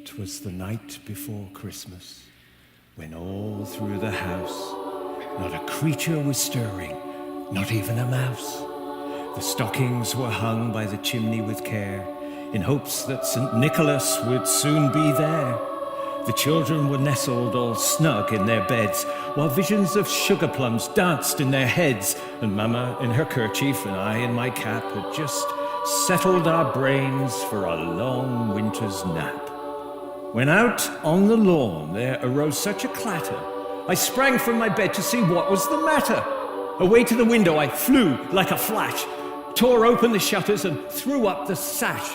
'Twas the night before Christmas, when all through the house not a creature was stirring, not even a mouse. The stockings were hung by the chimney with care, in hopes that St. Nicholas would soon be there. The children were nestled all snug in their beds, while visions of sugar plums danced in their heads, and Mama in her kerchief and I in my cap had just settled our brains for a long winter's nap. When out on the lawn there arose such a clatter, I sprang from my bed to see what was the matter. Away to the window I flew like a flash, tore open the shutters and threw up the sash.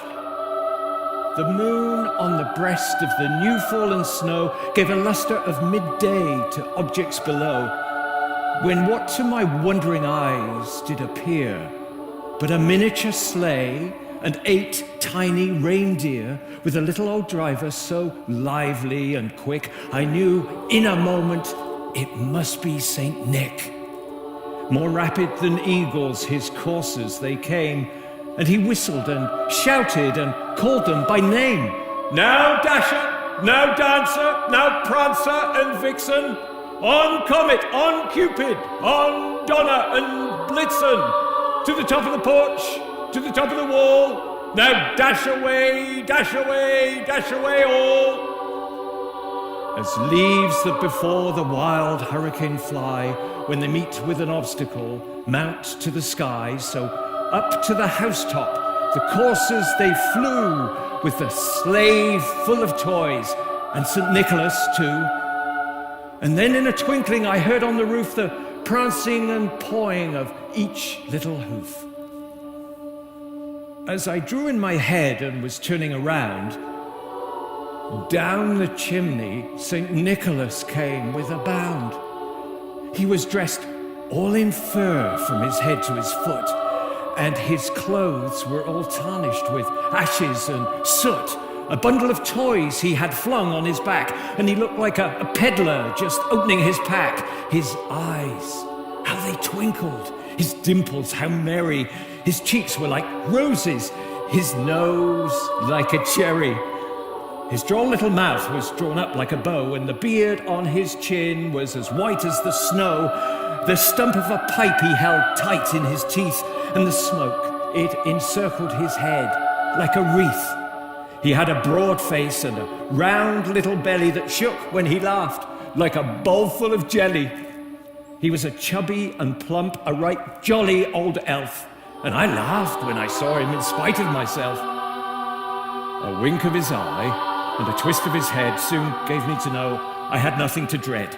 The moon on the breast of the new-fallen snow gave a lustre of midday to objects below, when what to my wondering eyes did appear but a miniature sleigh and 8 tiny reindeer with a little old driver so lively and quick, I knew in a moment it must be Saint Nick. More rapid than eagles his coursers they came, and he whistled and shouted and called them by name. Now Dasher, now Dancer, now Prancer and Vixen, on Comet, on Cupid, on Donner and Blitzen, to the top of the porch, to the top of the wall, now dash away, dash away, dash away all. As leaves that before the wild hurricane fly, when they meet with an obstacle, mount to the sky, so up to the housetop, the coursers they flew, with the sleigh full of toys, and St. Nicholas too. And then in a twinkling I heard on the roof the prancing and pawing of each little hoof. As I drew in my head and was turning around, down the chimney St. Nicholas came with a bound. He was dressed all in fur from his head to his foot, and his clothes were all tarnished with ashes and soot. A bundle of toys he had flung on his back, and he looked like a peddler just opening his pack. His eyes, how they twinkled, his dimples, how merry. His cheeks were like roses, his nose like a cherry. His droll little mouth was drawn up like a bow, and the beard on his chin was as white as the snow. The stump of a pipe he held tight in his teeth, and the smoke, it encircled his head like a wreath. He had a broad face and a round little belly that shook when he laughed like a bowl full of jelly. He was a chubby and plump, a right jolly old elf, and I laughed when I saw him in spite of myself. A wink of his eye and a twist of his head soon gave me to know I had nothing to dread.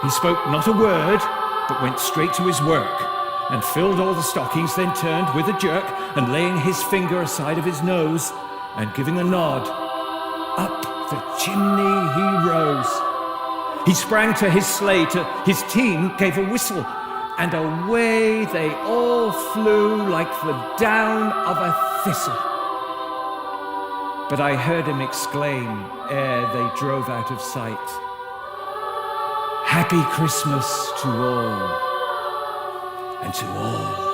He spoke not a word, but went straight to his work, and filled all the stockings, then turned with a jerk, and laying his finger aside of his nose, and giving a nod, up the chimney he rose. He sprang to his sleigh, to his team gave a whistle, and away they all flew like the down of a thistle. But I heard him exclaim ere they drove out of sight, "Happy Christmas to all, and to all